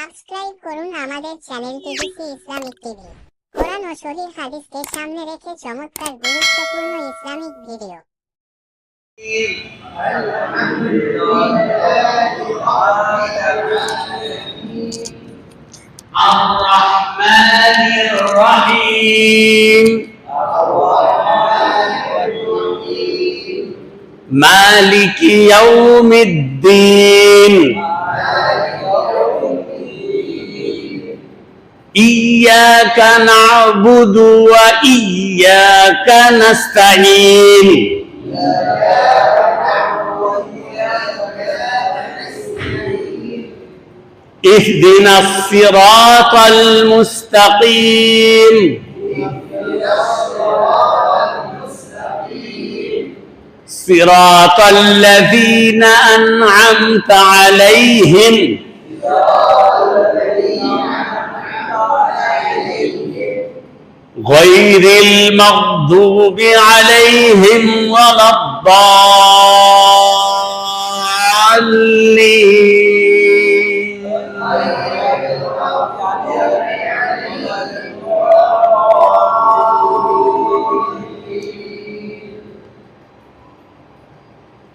Subscribe করুন আমাদের channel TVC Islamic TV. কোরআন ও সহিহ হাদিসকে সামনে রেখে চমৎকার গুরুত্বপূর্ণ ইসলামিক ভিডিও। আর-রাহমানির রহিম মালিকি ইয়াউমিদ্দিন ইয়্যাকা না'বুদু ওয়া ইয়্যাকা নাস্তাঈন ইহদিনাস সিরাতাল মুস্তাকিম সিরাতাল লাযীনা আন'আমতা আলাইহিম গায়রিল মাগদুবি আলাইহিম ওয়ালাদ-দাল্লিন।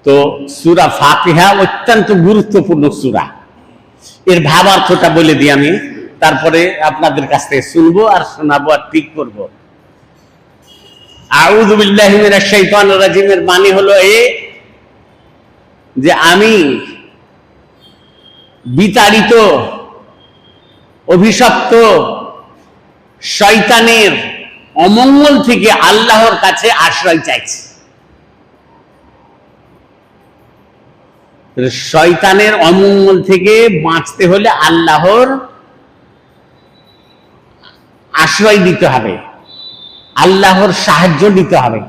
তো সূরা ফাতিহা অত্যন্ত গুরুত্বপূর্ণ সূরা। এর ভাবার্থটা বলে দিই আমি, তারপরে আপনাদের কাছ থেকে শুনবো আর শোনাবো আর ঠিক করবো। আউযু বিল্লাহি মিনাশ শাইতানির রাজিমের মানে হলো যে আমি বিতাড়িত অভিশপ্ত শয়তানের অমঙ্গল থেকে আল্লাহর কাছে আশ্রয় চাইছি। শয়তানের অমঙ্গল থেকে বাঁচতে হলে আল্লাহর আশ্রয় দিতে হবে, আল্লাহর সাহায্য নিতে হবে।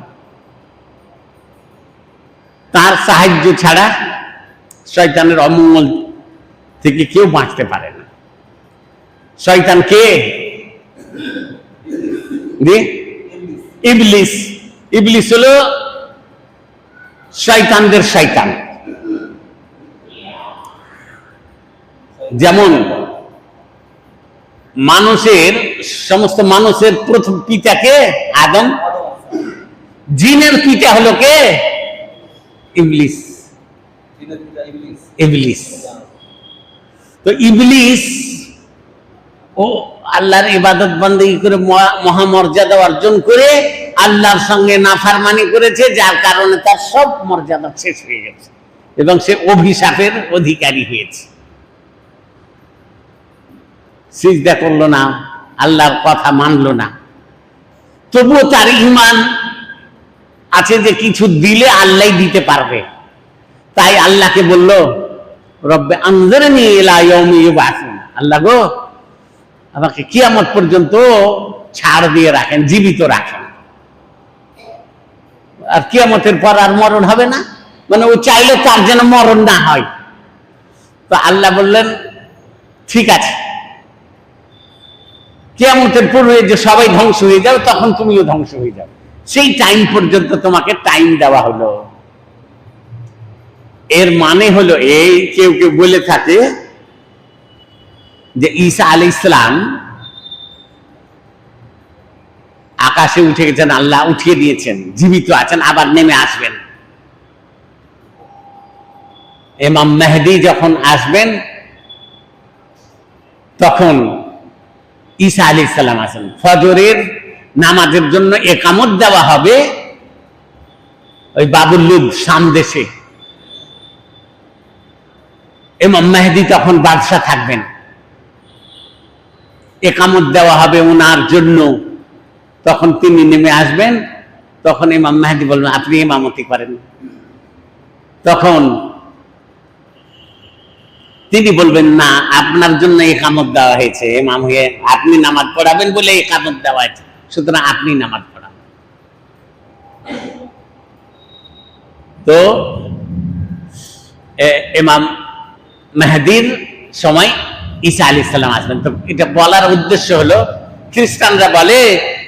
তার সাহায্য ছাড়া শয়তানের অমঙ্গল থেকে কেউ বাঁচতে পারে না। শয়তান কে? ইবলিস। ইবলিস হলো শয়তানদের শয়তান। যেমন সমস্ত মানুষের প্রথম পিতা কে? আদম। জিনের পিতা হলো কে? ইবলিস। ইবলিস। তো ইবলিস ও আল্লাহর ইবাদত বন্দেগী করে মহামর্যাদা অর্জন করে আল্লাহর সঙ্গে নাফরমানি করেছে, যার কারণে তার সব মর্যাদা শেষ হয়ে গেছে এবং সে অভিশাপের অধিকারী হয়েছে। সিজদা করলো না, আল্লাহর কথা মানলো না, তবুও তার ঈমান আছে যে কিছু দিলে আল্লাহ দিতে পারবে। তাই আল্লাহকে বলল, রব্বে আনজিরনি ইলা ইয়াউমি ইউবআসুন, আল্লাহ গো আমাকে কিয়ামত পর্যন্ত ছাড় দিয়ে রাখেন, জীবিত রাখেন। আর কিয়ামতের পর আর মরণ হবে না, মানে ও চাইলে তার যেন মরণ না হয়। তো আল্লাহ বললেন ঠিক আছে, কিয়ামতের পূর্বে যে সবাই ধ্বংস হয়ে যাবে তখন তুমিও ধ্বংস হয়ে যাবে, সেই টাইম পর্যন্ত তোমাকে টাইম দেওয়া হলো। এর মানে হলো এই, কেউ কেউ বলে থাকে যে ঈসা আলাইহিস সালাম আকাশে উঠে গেছেন, আল্লাহ উঠিয়ে দিয়েছেন, জীবিত আছেন, আবার নেমে আসবেন। ইমাম মেহেদী যখন আসবেন তখন ঈসা আলাইহিস সালাম আছেন। ফজরের নামাজের জন্য একামত দেওয়া হবে ওই বাবুল লুদ শাম দেশে। ইমাম মেহেদী তখন বাদশা থাকবেন, একামত দেওয়া হবে ওনার জন্য। তখন তিনি নেমে আসবেন, তখন ইমাম মেহেদী বলবেন আপনি ইমামতি করেন। তখন তিনি বলবেন না, আপনার জন্য একামত দেওয়া হয়েছে, ইমাম হয়ে আপনি নামাজ পড়াবেন বলে একামত দেওয়া হয়েছে, সুতরাং আপনি নামাজ পড়াবেন। তো ইমাম মেহেদীর সময় ঈসা আলাইহিস সালাম আসবেন। তো এটা বলার উদ্দেশ্য হলো, খ্রিস্টানরা বলে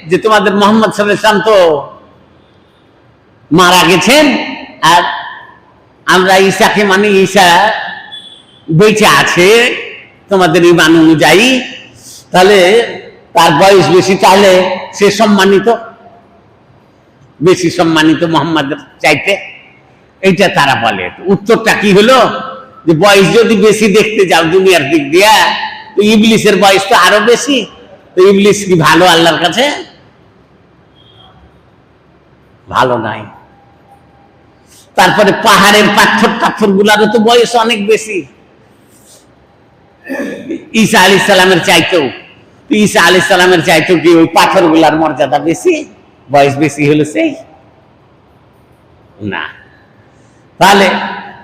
যে তোমাদের মুহাম্মদ সাল্লাল্লাহু আলাইহি ওয়াসাল্লাম তো মারা গেছেন আর আমরা ঈসাকে মানে ঈসা বেঁচে আছে, তোমাদের ঈমান অনুযায়ী, তাহলে তার বয়স বেশি, তাহলে সে সম্মানিত, বেশি সম্মানিত মোহাম্মদের চাইতে। এইটা তারা বলে। উত্তরটা কি হলো, যে বয়স যদি বেশি দেখতে যাও দুনিয়ার দিক দিয়া, তো ইবলিসের বয়স তো আরো বেশি। তো ইবলিস কি ভালো আল্লাহর কাছে? ভালো নাই। তারপরে পাহাড়ের পাথর টাথর গুলারও তো বয়স অনেক বেশি, ঈসা আলাইহিস সালামের চাইতেও। ঈসা আলাইহিস সালামের চাইতেও কি ওই পাথর গুলার মর্যাদা বেশি? বয়স বেশি হলো সেই না। তাহলে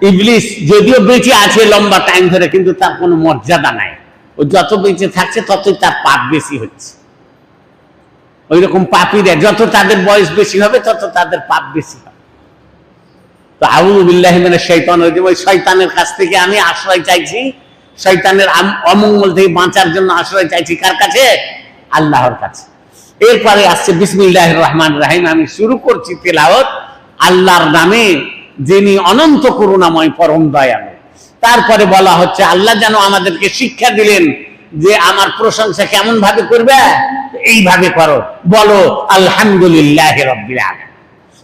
ইবলিস যদিও বেঁচে আছে লম্বা টাইম ধরে, কিন্তু তার কোনো মর্যাদা নাই। ও যত বেঁচে থাকছে ততই তার পাপ বেশি হচ্ছে। ওই রকম পাপীরা যত তাদের বয়স বেশি হবে তত তাদের পাপ বেশি হবে। তো আউযু বিল্লাহি মিনাশ শাইতানির রাজিম, ওই শয়তানের কাছ থেকে আমি আশ্রয় চাইছি, শয়তানের অমঙ্গল থেকে বাঁচার জন্য আশ্রয় চাইছি। কার কাছে? আল্লাহর কাছে। এরপরে আসছে বিসমিল্লাহির রহমানির রহিম। আমি শুরু করছি তেলাওয়াত আল্লাহর নামে, যিনি অনন্ত করুণাময় পরম দয়ালু। তারপরে বলা হচ্ছে আল্লাহ যেন আমাদেরকে শিক্ষা দিলেন যে আমার প্রশংসা কেমন ভাবে করবে, এইভাবে করো, বলো আলহামদুলিল্লাহি রাব্বিল আলামিন।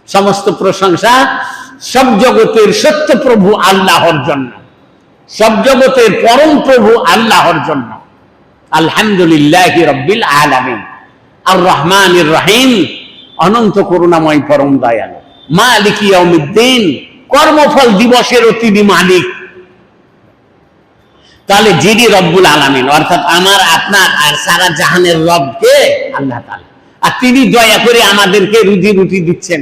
সমস্ত প্রশংসা সব জগতের সত্য প্রভু আল্লাহর জন্য, সব জগতের পরম প্রভু আল্লাহর জন্য। আলহামদুলিল্লাহি রাব্বিল আলামিন, আর রহমানির রহিম, অনন্ত করুণাময় পরম দয়ালু। মালিক ইয়াউমিদ্দিন, কর্মফল দিবসেরও তিনি মালিক। তাহলে যিনি রব্বুল আলামিন, অর্থাৎ আমার আপনার আর সারা জাহানের রব কে? আল্লাহ তাআলা। আর তিনি দয়া করে আমাদেরকে রুজি রুটি দিচ্ছেন,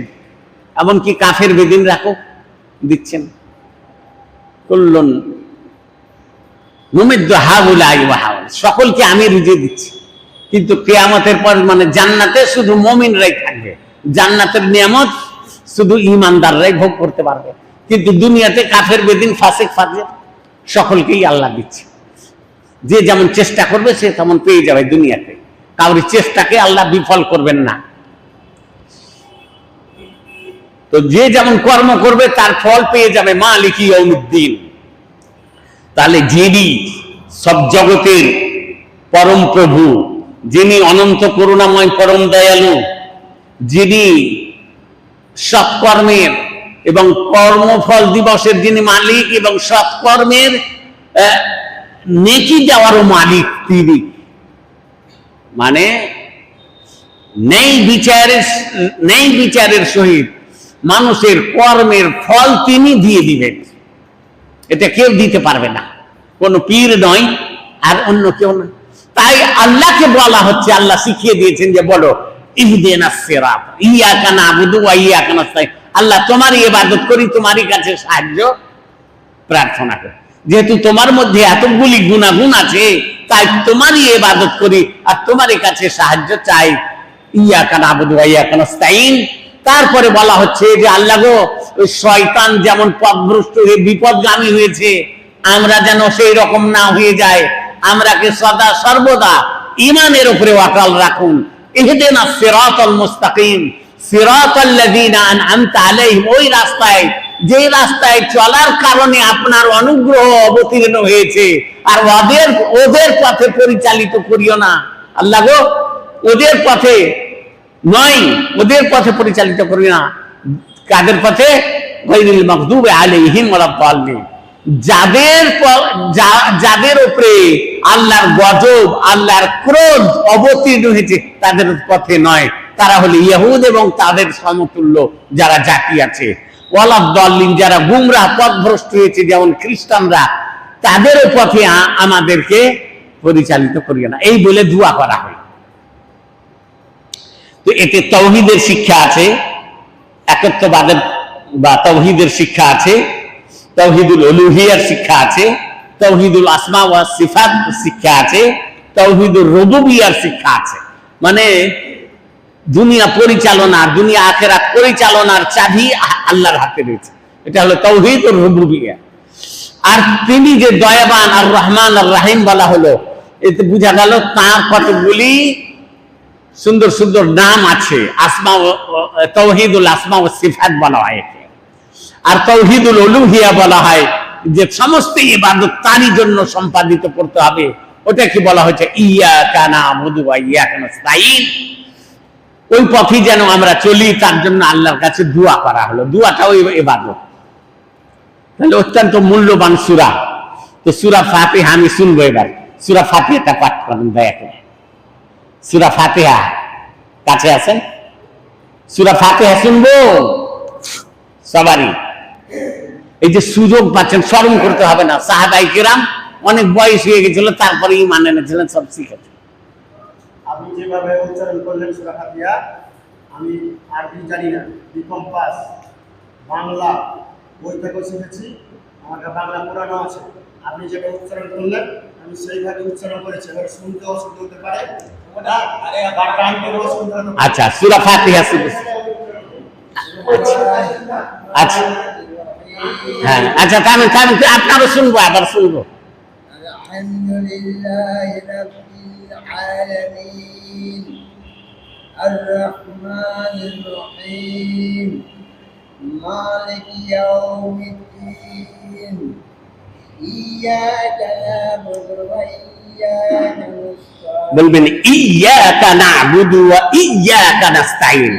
এমনকি কাফের বেদিন রাখো দিচ্ছেন। কুল্লুন নুমিদ্দু হাউলাই ওয়া হাউল, সকলকে আমি রুজি দিচ্ছি। কিন্তু কিয়ামতের পর মানে জান্নাতে শুধু মুমিনরাই থাকবে, জান্নাতের নিয়ামত শুধু ঈমানদাররাই ভোগ করতে পারবে। কিন্তু দুনিয়াতে কাফের বেদিন ফাসিক ফাজির সকলকেই আল্লাহ দিচ্ছে। যে যেমন চেষ্টা করবে সে তেমন পেয়ে যাবে দুনিয়াতে, কারোর চেষ্টাকে আল্লাহ বিফল করবেন না। তো যে যেমন কর্ম করবে তার ফল পেয়ে যাবে। মালিক ইয়াউমিদ্দিন, তাহলে যিনি সব জগতের পরম প্রভু, যিনি অনন্ত করুণাময় পরম দয়ালু, যিনি সৎকর্মের এবং কর্মফল দিবসের যিনি মালিক এবং সৎকর্মের নেকি দেওয়ারও মালিক তিনি। মানে নেই বিচারের সহিত মানুষের কর্মের ফল তিনি দিয়ে দিবেন। এটা কেউ দিতে পারবে না, কোন পীর নয় আর অন্য কেউ না। তাই আল্লাহকে বলা হচ্ছে, আল্লাহ শিখিয়ে দিয়েছেন যে বলো ইহদিনাস সিরাত, ইয়াকা নাবুদু ওয়া ইয়াকা নাস্তাইন। আল্লাহ তোমারই ইবাদত করি, তোমারই কাছে সাহায্য প্রার্থনা করি। যেহেতু তোমার মধ্যে এতগুলি গুণাগুণ আছে, তাই তোমারই ইবাদত করি আর তোমারই কাছে সাহায্য চাই। ইয়াকা নাবুদু ওয়া ইয়াকা নাস্তাইন। তারপরে বলা হচ্ছে যে আল্লাহ গো, ওই শয়তান যেমন পথভ্রষ্ট হয়ে বিপদগামী হয়েছে, আমরা যেন সেই রকম না হয়ে যায়। আমরাকে সদা সর্বদা ঈমানের উপরে অটল রাখুন। ইহদিনাস সিরাতাল মুস্তাকিম, সিরাতাল্লাযীনা আন'আমতা আলাইহিম, ওই রাস্তায় যে রাস্তায় চলার কারণে আপনার অনুগ্রহ অবতীর্ণ হয়েছে। আর ওদের পথে পরিচালিত করিও না। আল্লাহ গো, ওদের পথে নয়, ওদের পথে পরিচালিত করি না। কাদের পথে? গায়রিল মাগদুবি আলাইহিম ওয়ালাদ দাল্লিন, যাদের উপরে আল্লাহর গজব, আল্লাহর ক্রোধ অবতীর্ণ হয়েছে তাদের পথে নয়। তারা হলো ইহুদ এবং তাদের সমতুল্য যারা জাতি আছে। ওয়ালাদ দাল্লিন, যারা গুমরাহ পথভ্রষ্ট হয়েছে, যেমন খ্রিস্টানরা, তাদের পথে আমাদেরকে পরিচালিত করিও না, এই বলে দোয়া করা হয়। তো এতে তাওহীদের শিক্ষা আছে, একত্ববাদের বা তাওহীদের শিক্ষা আছে, তাওহীদুল উলুহিয়ার শিক্ষা আছে, তাওহীদুল আসমা ওয়া সিফাত শিক্ষা আছে, তাওহীদুর রুবুবিয়ার শিক্ষা আছে। মানে দুনিয়া পরিচালনা, দুনিয়া আখিরাত পরিচালনার চাবি আল্লাহর হাতে রয়েছে। এটা হলো তাওহীদুর রুবুবিয়া। আর তিনি যে দয়াবান আর রহমান আর রাহিম বলা হলো, এতে বোঝা গেল তার কতগুলি সুন্দর সুন্দর নাম আছে। আসমা, তাওহীদুল আসমা ওয়া সিফাত বলা হয় একে। আর তাওহীদুল উলুহিয়া বলা হয় যে সমস্ত ইবাদত তারই জন্য সম্পাদিত করতে হবে, ওটা কি বলা হয়েছে ইয়াকা না'বুদু ওয়া ইয়াকা নাস্তাইন। ওই পথে যেন আমরা চলি, তার জন্য আল্লাহর কাছে দোয়া করা হলো। দোয়াটাও ইবাদত। তাহলে অত্যন্ত মূল্যবান সূরা। তো সূরা ফাতিহা আমি শুনবো এবার। সূরা ফাতিহাটা পাঠ করেন দয়া করে। সূরা ফাতিহা কাছে আছেন? সূরা ফাতিহা শুনবো সবারই। এই যে সুযোগ পাচ্ছেন, স্মরণ করতে হবে না। সাহাবায়ে কেরাম অনেক বয়স হয়ে গেছিল, তারপরে ঈমান এনেছিলেন, সব শিখেছেন। আপনি যেভাবে উচ্চারণ করলেন সূরা ফাতিহা, আমি আরবি জানি না, বিকম পাস, বাংলা বই থেকেও শিখেছি, আমার কাছে বাংলা কোরআনও আছে। আপনি যেভাবে উচ্চারণ করলেন আমি সেইভাবে উচ্চারণ করেছি। এবার শুনতে অসুবিধা হতে পারে, বা কান করেও শুনতে হতে পারে। আচ্ছা, সূরা ফাতিহা শুনবো। আচ্ছা, হ্যাঁ, আচ্ছা, থামেন থামেন, আপনারও শুনবো, আবার শুনবো। আলহামদুলিল্লাহি রাব্বিল আলামিন আর-রাহমানির রহিম মালিকি ইয়াউমিদ্দিন ইয়্যাকা না'বুদু ওয়া ইয়্যাকা নাস্তাঈন। বলবেন ইয়াকা না'বুদু ওয়া ইয়াকা নাস্তাঈন।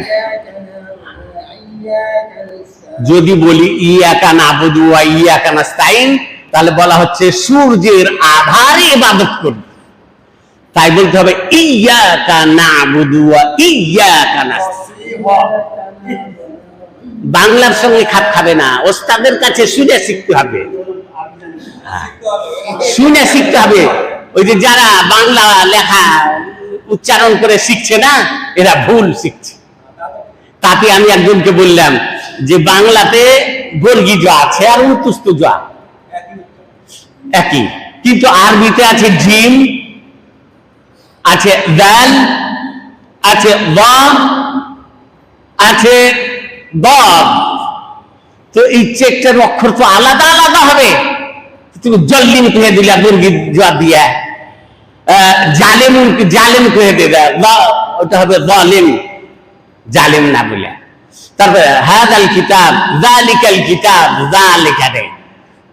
যদি বলি ইয়াকা না'বুদু ওয়া ইয়াকা নাস্তাঈন, তাহলে বলা হচ্ছে সূর্যের আধারে ইবাদত করব। তাই বলতে হবে ইয়াকা না'বুদু ওয়া ইয়াকা নাস্তাঈন। বাংলার সঙ্গে খাপ খাবে না, ওস্তাদের কাছে শুনে শিখতে হবে। শুনে শিখতে হবে। ওই যে যারা বাংলা লেখা উচ্চারণ করে শিখছে না, এরা ভুল শিখছে। তাতে আমি একজনকে বললাম যে বাংলাতে বর্গী জ আছে আর উতুস্ত জ একই, কিন্তু আরবিতে আছে জিম, আছে দাল, আছে বা, আছে দাদ। তো এই চেকটার অক্ষর তো আলাদা আলাদা হবে। তুমি জল্লিম কহে দিলা বর্গী জ দিয়া, জালেম জালেম কহে দিলা, ওটা হবে জালিম, জালেম না বলে। তারপরে হাযাল কিতাব, যালিকাল কিতাব, যালিকা দে।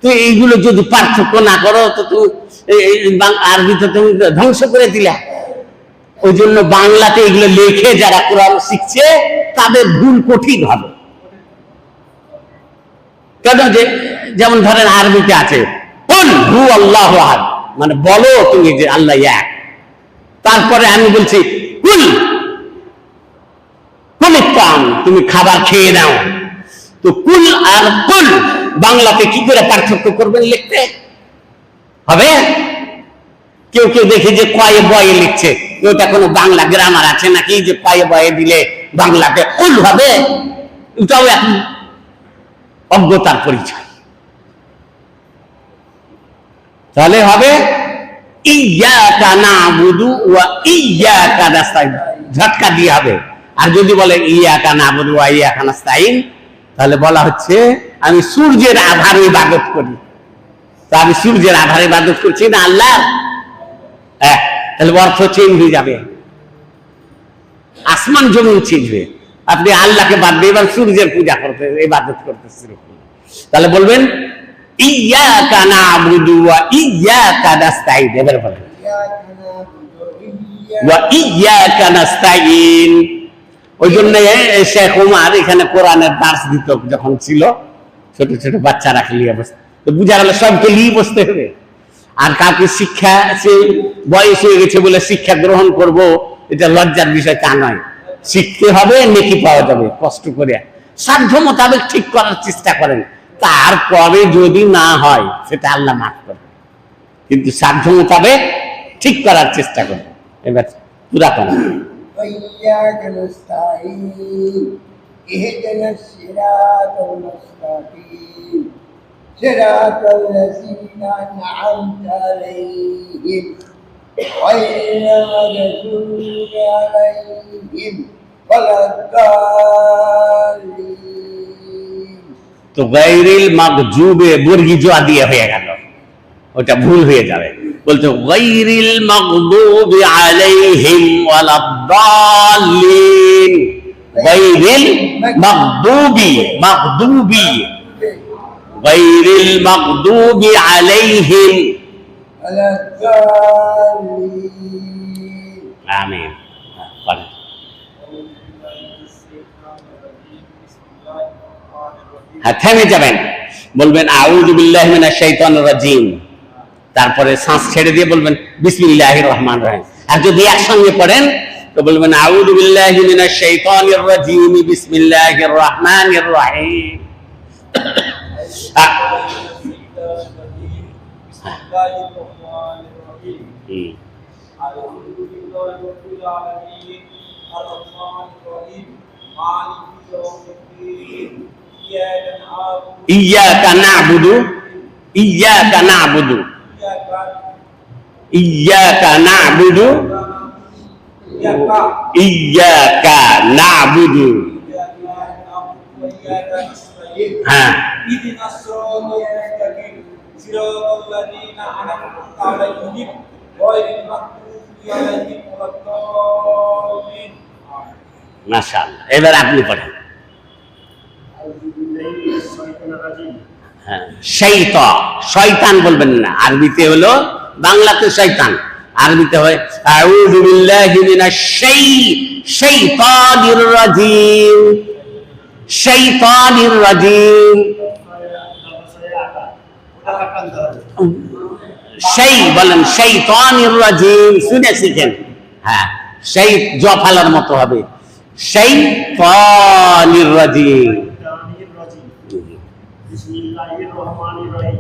তো এইগুলো যদি পার্থক্য না করো তো তুমি আরবিতে তুমি ধ্বংস করে দিলা। ওই জন্য বাংলাতে এগুলো লেখে যারা কোরআন শিখছে তাদের ভুল কঠিন হবে। কেন? যে যেমন ধরেন আরবিতে আছে কুল হু আল্লাহু আহাদ, মানে বলো তুমি যে আল্লাহ এক। তারপরে আমি বলছি কুল কুলিকাম, তুমি খাবার খেয়ে নাও। তো কুল আর কুল বাংলাতে কি করে পার্থক্য করবেন লিখতে হবে? কেউ কেউ দেখে যে কয়ে বয়ে লিখছে, ওটা কোনো বাংলা গ্রামার আছে নাকি যে কয়ে বয়ে দিলে বাংলাতে কুল হবে? এটাও এখন অজ্ঞতার পরিচয়। তাহলে হবে ইয়াকা না'বুদু ওয়া ইয়াকা নাস্তাঈন, ঝটকা দিয়ে হবে। আর যদি বলে ইয়াকা না'বুদু ওয়া ইয়াকা নাস্তাঈন, তাহলে বলা হচ্ছে আমি সূর্যের আধারে ইবাদত করি। তো আমি সূর্যের আধারে ইবাদত করছি না আল্লাহ, তাহলে অর্থ চেঞ্জ হয়ে যাবে, আসমান জমিন চেঞ্জ হয়ে। আপনি আল্লাহকে বাদ দিয়ে এবার সূর্যের পূজা করতে ইবাদত করতেছেন, তাহলে বলবেন ইয়াকা না'বুদু ওয়া ইয়াকা নাস্তাঈন। এবার বলেন ওয়া ইয়াকা নাস্তাঈন। ওই জন্য শেখ ওমর এখানে কোরআনের দার্স দিত যখন ছিল, ছোট ছোট বাচ্চারা খেলিয়ে বসত, তো বুঝা গেল সবকে নিয়ে বসতে হবে। আর কাউকে শিক্ষা, সে বয়স হয়ে গেছে বলে শিক্ষা গ্রহণ করব, এটা লজ্জার বিষয় তা নয়। শিখতে হবে, নেকি পাওয়া যাবে। কষ্ট করে সাধ্য মোতাবেক ঠিক করার চেষ্টা করেন, তারপরে যদি না হয় সেটা আল্লাহ মাফ করবে, কিন্তু সাধ্য মোতাবেক ঠিক করার চেষ্টা করবেন। এবার পুরা করেন وإياك نستعين اهدنا الصراط المستقيم صراط الذين أنعمت عليهم غير المغضوب عليهم ولا الضالين। তো গায়রিল মাগজুবে বর্গী জোয়া দিয়ে হয়ে গেল, ওটা ভুল হয়ে যাবে। বলতে গায়রিল মাগদুবি আলাইহিম ওয়ালাদ-দাল্লিন। গায়রিল মাগদুবি, মাগদুবি গায়রিল মাগদুবি আলাইহিম ولا الضالين আমিন। বলেন। হ্যাঁ, থেমে যাবেন, বলবেন আউযু বিল্লাহি মিনাশ শাইতানির রাজিম, তারপরে শ্বাস ছেড়ে দিয়ে বলবেন বিসমিল্লাহির রহমানির রহিম। আর যদি একসঙ্গে পড়েন তো বলবেন আউযু বিল্লাহি মিনাশ শাইতানির রাজিম বিসমিল্লাহির রহমানির রহিম। হুম। ইয়াকা না'বুদু ইয়াকা না'বুদু ইয়াকা না'বুদু ইয়াকা না'বুদু। হ্যাঁ, মাশাআল্লাহ। এবার আপনি পড়েন। হ্যাঁ, শয়তান বলবেন না, আরবিতে হলো, বাংলাতে শয়তান, আরবিতে হয় আউযু বিল্লাহি মিনাশ শাইতানির রাজিম। শাইতানির রাজিম, বলেন শাইতানির রাজিম, শুনে শিখেন। হ্যাঁ, সেই জফালার মতো হবে, শাইতানির রাজিম। বিসমিল্লাহির রহমানির রহিম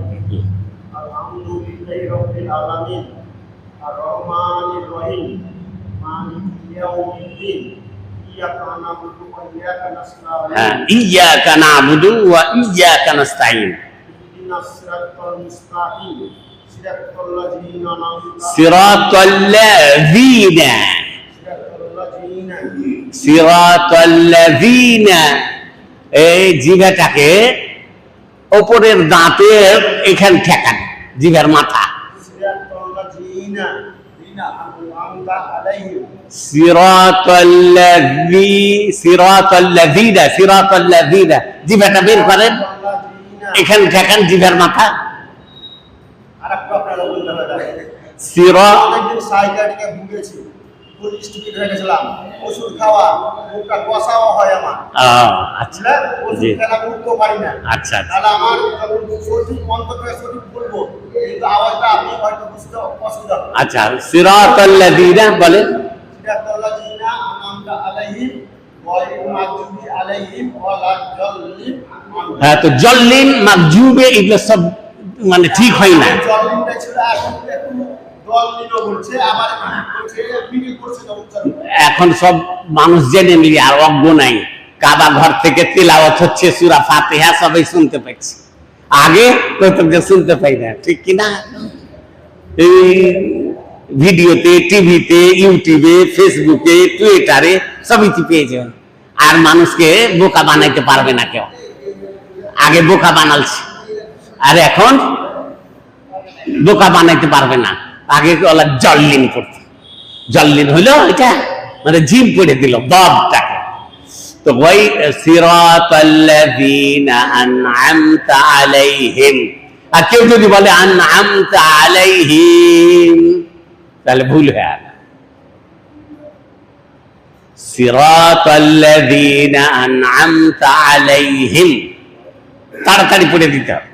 আলহামদুলিল্লাহি রাব্বিল আলামিন আর রহমানির রহিম মালিকি ইয়াউমিদ্দিন ইয়াকা না'বুদু ওয়া ইয়াকা নাস্তাঈন। হ্যাঁ, ইয়াকা না'বুদু ওয়া ইয়াকা নাস্তাঈন। ইহদিনাস সিরাতাল মুস্তাকিম সিরাতাল লাযিনা আন'আমতা সিরাতাল লাযিনা। এই জিভাটাকে ওপরের দাঁতের এখান ঠেকান, জিভার মাথা। সিরাতাল লাযিনা আন'আমতা আলাইহিম সিরাতাল লাযিনা, জিভাটা বের করেন, এখান ঠেকান জিভার মাথা। আরেকটা আপনারা বলতে হবে। সিরাত অনেকদিন সাইকিয়াট্রিকে ভুগেছি, ফুল স্টুপিড হয়ে গেছিলাম, ওষুধ খাওয়া, মুখটা কষাও হয় আমার, আচ্ছা, বুঝলেন? জি, ওষুধ খেলা উঠতেও পারি না। আচ্ছা আচ্ছা, তাহলে আমার সঠিক মন্তব্যে সঠিক বলবো, কিন্তু আওয়াজটা আপনি হয়তো বুঝতে অসুবিধা হবে। আচ্ছা, সিরাতাল লাযিনা বলেন। সিরাতাল লাযিনা আন'আমতা আলাইহিম গায়রিল মাগদুবি আলাইহিম ওয়ালাদ-দাল্লিন। হ্যাঁ, তো জল্লিন মাগজুবে এগুলো সব মানে ঠিক হয় না। জল্লিনটা ছিল, এখন একটু দল্লিনও বলছে, আবার বলছে মিডিল করছে না উচ্চারণ। এখন সব মানুষ জেনে নিলি, আর অজ্ঞ নাই। কাবা ঘর থেকে তিলাওয়াত হচ্ছে সূরা ফাতিহা, সবাই শুনতে পাচ্ছে, আগে প্রত্যেকটা শুনতে পাই না, ঠিক কি না? এই ভিডিওতে, টিভিতে, ইউটিউবে, ফেসবুকে, টুইটারে সবই পেয়ে যাবেন। আর মানুষকে বোকা বানাইতে পারবে না কেউ। আগে বোকা বানালছে, আর এখন বোকা বানাইতে পারবে না। আগে ওলা জল্লিন করতে, জল্লিন হইলো এটা মানে জিম করে দিল দবটাকে। তো ওই সিরাতাল লাযিনা আন'আমতা আলাইহিম, আর কেউ যদি বলে আন'আমতা আলাইহিম তাহলে ভুল হয়ে গেল। সিরাতাল লাযিনা আন'আমতা আলাইহিম, তাড়াতাড়ি পড়ে দিতে হবে।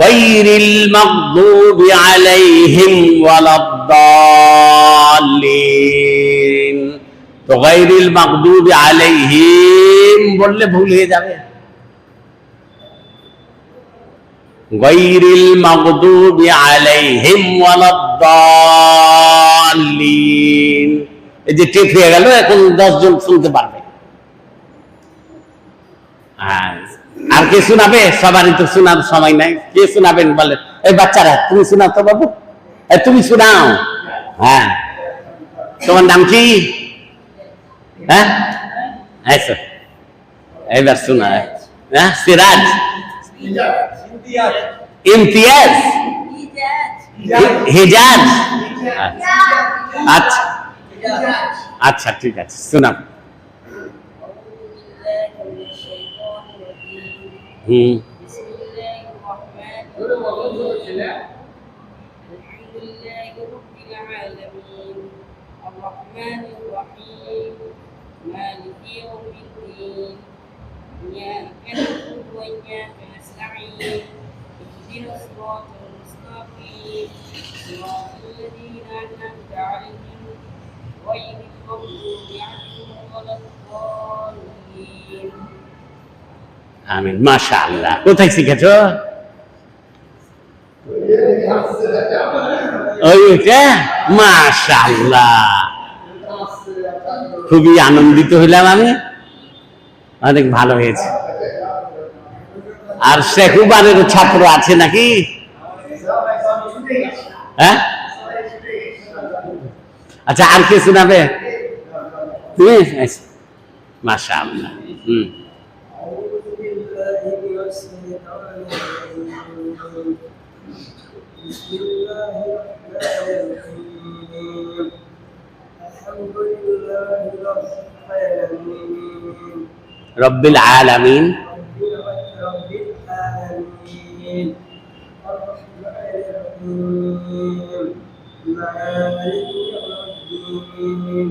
গায়রিল মাগদুবি আলাইহিম ওয়ালাদ-দাল্লিন। তো গায়রিল মাগদুবি আলাইহিম বললে ভুল হয়ে যাবে। গায়রিল মাগদুবি আলাইহিম ওয়ালাদ-দাল্লিন, এই যে টেপ হয়ে গেল, এখন 10 জন শুনতে পারবে। আর কে শোনাবে? সবারই তো শোনার সময় নাই, কে শোনাবেন বলেন? এই বাচ্চারা, তুমি শোনাও তো বাবু, তুমি শোনাও। হ্যাঁ, তোমার নাম কি? হ্যাঁ, এবার শোনা। হ্যাঁ, সিরাজ, ইমতিয়াজ, হিজাজ। আচ্ছা আচ্ছা, ঠিক আছে, শোনাও। হুম, بسم الله الرحمن لله رب العالمين الرحمن الرحيم مالك يوم الدين إياك نعبد وإياك نستعين اهدنا الصراط المستقيم صراط الذين أنعمت عليهم غير المغضوب عليهم ولا الضالين আমিন। মাশাআল্লাহ। কোথায় শিখেছো? ওইটা মাশাআল্লাহ, খুবই আনন্দিত হইলাম আমি, অনেক ভালো হয়েছে। আর শেখুবারের ছাত্র আছে নাকি? হ্যাঁ, আচ্ছা, আর কে শোনাবে? তুমি? মাশাআল্লাহ। بسم الله الرحمن الرحيم الحمد لله رب রব্বিল العالمين আলামিন رب العالمين الرحمن الرحيم مالك يوم الدين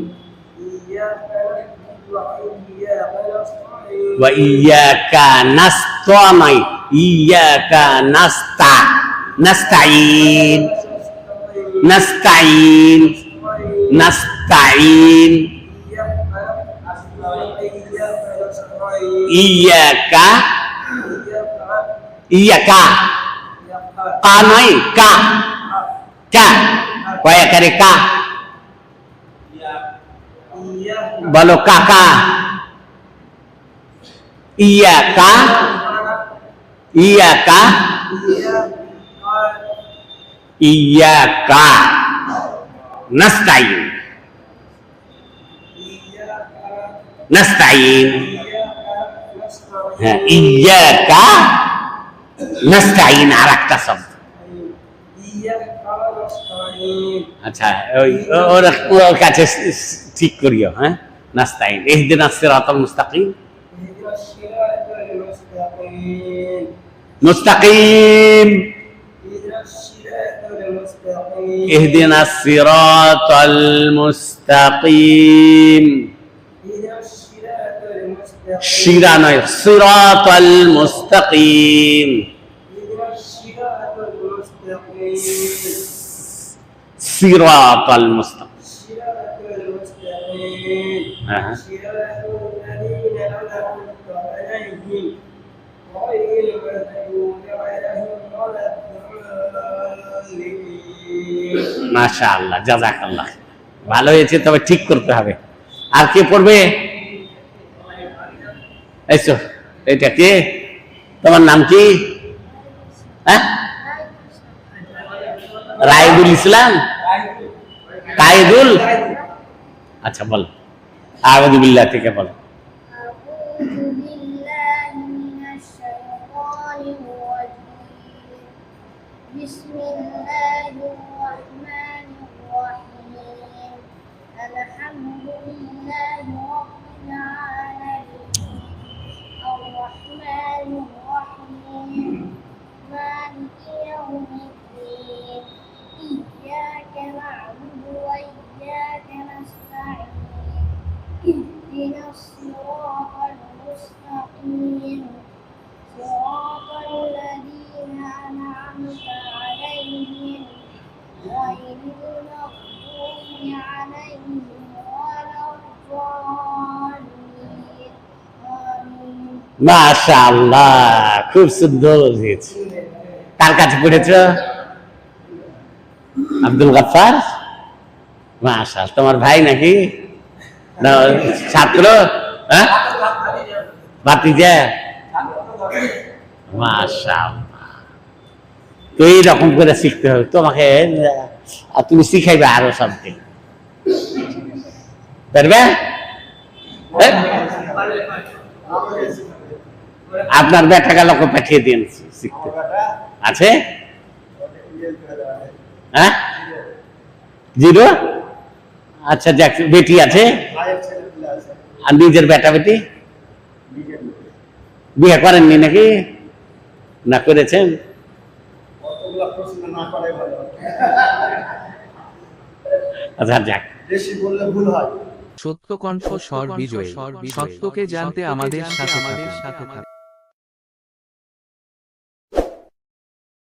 إياك نعبد وإياك نستعين ওয়াইয়াকা নাস্তাইন, ইয়াকা নাস্তাইন, নাস্তাইন, নাস্তাইন, ইয়াকা, ইয়াকা, কা নয়, কা, কা, কয়াকারে কা, বলো কাকা, ইয়াকা, ইয়াকা, ইয়াকা নাস্তাইন, নাস্তাইন, হ্যাঁ, ইয়াকা নাস্তাইন আর একটা শব্দ। আচ্ছা, ওর কাছে ঠিক করিও। হ্যাঁ, নাস্তাইন, ইহদিনাস সিরাতাল মুস্তাকিম, মুস্তাকিম, ইহদিনাস সিরাতাল মুস্তাকিম, শিরা নয়, সিরাতাল মুস্তাকিম, সিরাতাল মুস্তাকিম। হ্যাঁ, মাশাআল্লাহ, জাযাকাল্লাহ, ভালো হয়েছে, তবে ঠিক করতে হবে। আর কে পড়বে? এইসো, এটা কে? তোমার নাম কি? হ্যাঁ, রাইদুল ইসলাম, কায়েদুল। আচ্ছা, বল, আউযু বিল্লাহ থেকে বল। بسم الله الرحمن الرحيم الحمد لله رب العالمين الرحمن الرحيم مالك يوم الدين إياك نعبد وإياك نستعين اهدنا الصراط المستقيم صراط الذين أنعمت عليهم غير المغضوب عليهم ولا الضالين آمين মাশাআল্লাহ, খুব সুন্দর হয়েছে। কার কাছে পড়েছ? আব্দুল গাফফার। মাশাআল্লাহ, তোমার ভাই নাকি? না, ছাত্র? হ্যাঁ, ভাতিজা। মাশাআল্লাহ, তো এইরকম করে শিখতে হবে তোমাকে, আর তুমি শিখাইবে আরো সামথিং, পারবে? আপনার বেটা লোক পাঠিয়ে দিন শিখতে, আছে? হ্যাঁ, জিরো। আচ্ছা, যাক, বেটি আছে? আর নিজের বেটা বেটি বিয়ে করেননি নাকি? না করেছেন? না করে ভালো। আচ্ছা যাক, বেশি বললে ভুল হয়। সত্যকণ্ঠ স্বর বিজয়, সত্যকে জানতে আমাদের সাথে থাকুন।